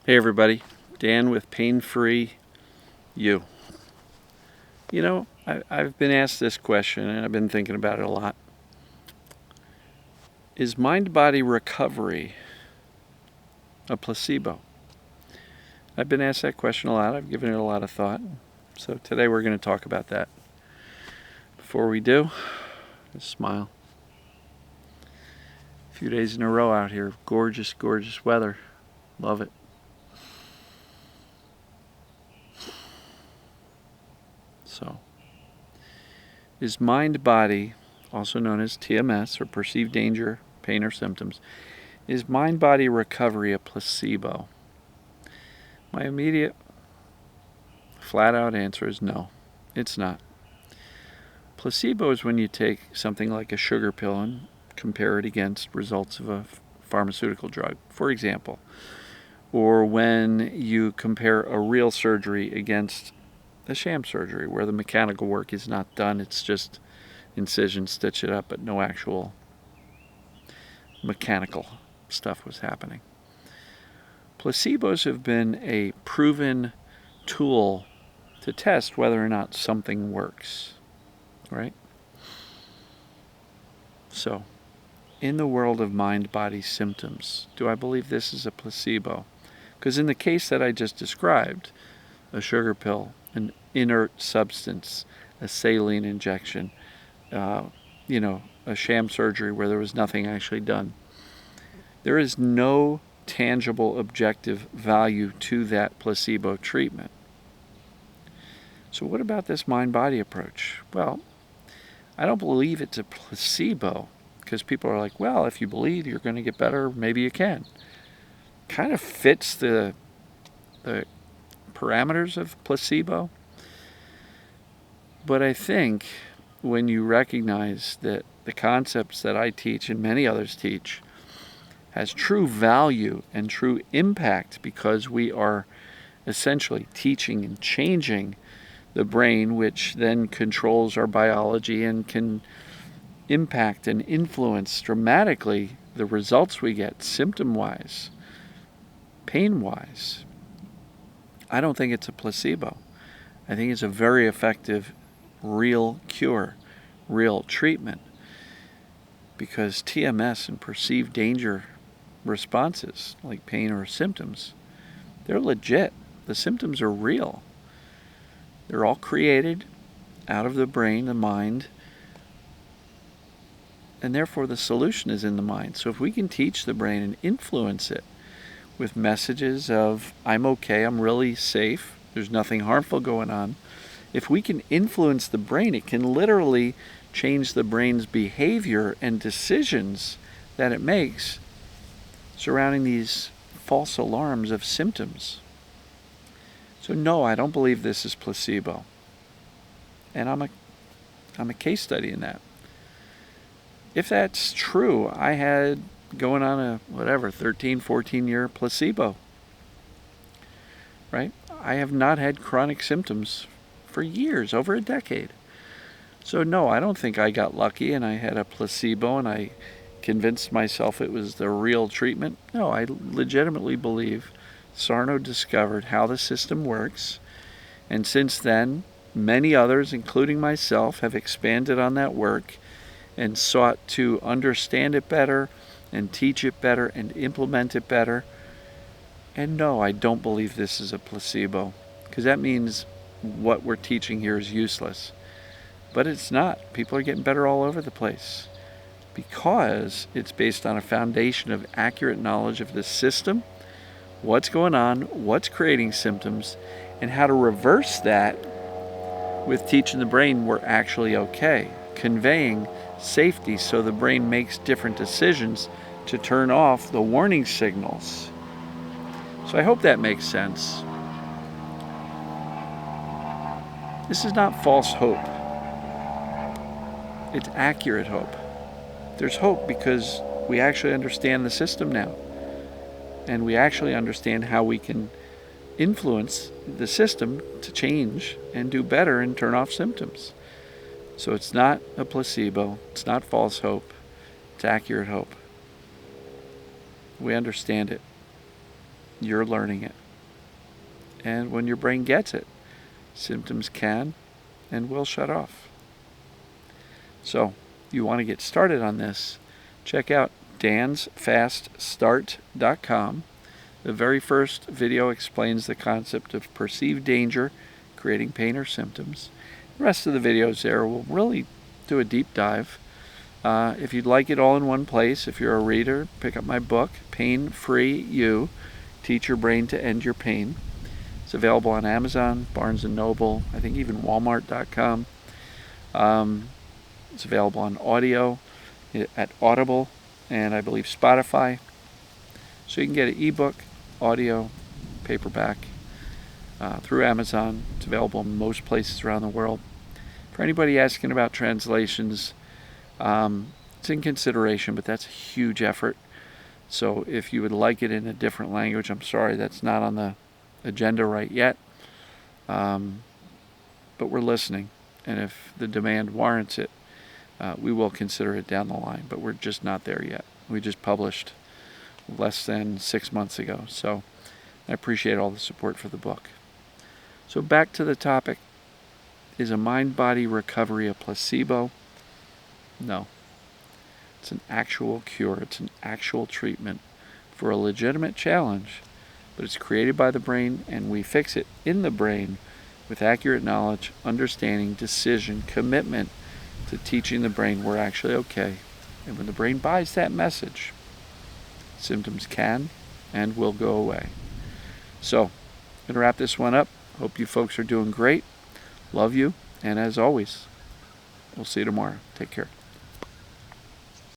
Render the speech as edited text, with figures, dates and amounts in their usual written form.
Hey everybody, Dan with Pain Free You. I've been asked this question and I've been thinking about it a lot. Is mind-body recovery a placebo? I've been asked that question a lot. I've given it a lot of thought. So today we're going to talk about that. Before we do, just smile. A few days in a row out here. Gorgeous, gorgeous weather. Love it. So, is mind-body, also known as TMS or perceived danger, pain, or symptoms, is mind-body recovery a placebo? My immediate, flat-out answer is no, it's not. Placebo is when you take something like a sugar pill and compare it against results of a pharmaceutical drug, for example, or when you compare a real surgery against a sham surgery where the mechanical work is not done, it's just incision, stitch it up, but no actual mechanical stuff was happening. Placebos have been a proven tool to test whether or not something works, right? So, in the world of mind-body symptoms, do I believe this is a placebo? Because in the case that I just described, a sugar pill, an inert substance, a saline injection, a sham surgery where there was nothing actually done, there is no tangible objective value to that placebo treatment. So what about this mind-body approach? Well, I don't believe it's a placebo because people are like, well, if you believe you're going to get better, maybe you can. Kind of fits the parameters of placebo. But I think when you recognize that the concepts that I teach and many others teach has true value and true impact because we are essentially teaching and changing the brain, which then controls our biology and can impact and influence dramatically the results we get symptom-wise, pain-wise. I don't think it's a placebo. I think it's a very effective, real cure, real treatment, because TMS and perceived danger responses, like pain or symptoms, they're legit. The symptoms are real. They're all created out of the brain, the mind, and therefore the solution is in the mind. So if we can teach the brain and influence it with messages of, I'm okay, I'm really safe, there's nothing harmful going on, if we can influence the brain, it can literally change the brain's behavior and decisions that it makes surrounding these false alarms of symptoms. So no, I don't believe this is placebo. And I'm a case study in that. If that's true, I had going on a 13, 14 year placebo. Right? I have not had chronic symptoms for years, over a decade. So no, I don't think I got lucky and I had a placebo and I convinced myself it was the real treatment. No, I legitimately believe Sarno discovered how the system works, and since then, many others, including myself, have expanded on that work and sought to understand it better and teach it better and implement it better. And no, I don't believe this is a placebo, because that means what we're teaching here is useless. But it's not. People are getting better all over the place because it's based on a foundation of accurate knowledge of the system, what's going on, what's creating symptoms, and how to reverse that with teaching the brain we're actually okay, conveying safety so the brain makes different decisions to turn off the warning signals. So I hope that makes sense. This is not false hope. It's accurate hope. There's hope because we actually understand the system now. And we actually understand how we can influence the system to change and do better and turn off symptoms. So it's not a placebo. It's not false hope. It's accurate hope. We understand it. you're learning it. And when your brain gets it, symptoms can and will shut off. So, you want to get started on this, check out dansfaststart.com. The very first video explains the concept of perceived danger creating pain or symptoms. The rest of the videos there will really do a deep dive. If you'd like it all in one place, if you're a reader, pick up my book, Pain Free You, Teach Your Brain to End Your Pain. It's available on Amazon, Barnes & Noble, I think even Walmart.com. It's available on audio at Audible and I believe Spotify. So you can get an ebook, audio, paperback through Amazon. It's available in most places around the world. For anybody asking about translations, it's in consideration, but that's a huge effort. So if you would like it in a different language, I'm sorry, that's not on the agenda right yet. But we're listening, and if the demand warrants it, we will consider it down the line, but we're just not there yet. We just published less than 6 months ago, so I appreciate all the support for the book. So back to the topic, is a mind-body recovery a placebo? No. It's an actual cure. It's an actual treatment for a legitimate challenge, but it's created by the brain, and we fix it in the brain with accurate knowledge, understanding, decision, commitment to teaching the brain we're actually okay. And when the brain buys that message, symptoms can and will go away. So, I'm going to wrap this one up. Hope you folks are doing great. Love you. And as always, we'll see you tomorrow. Take care.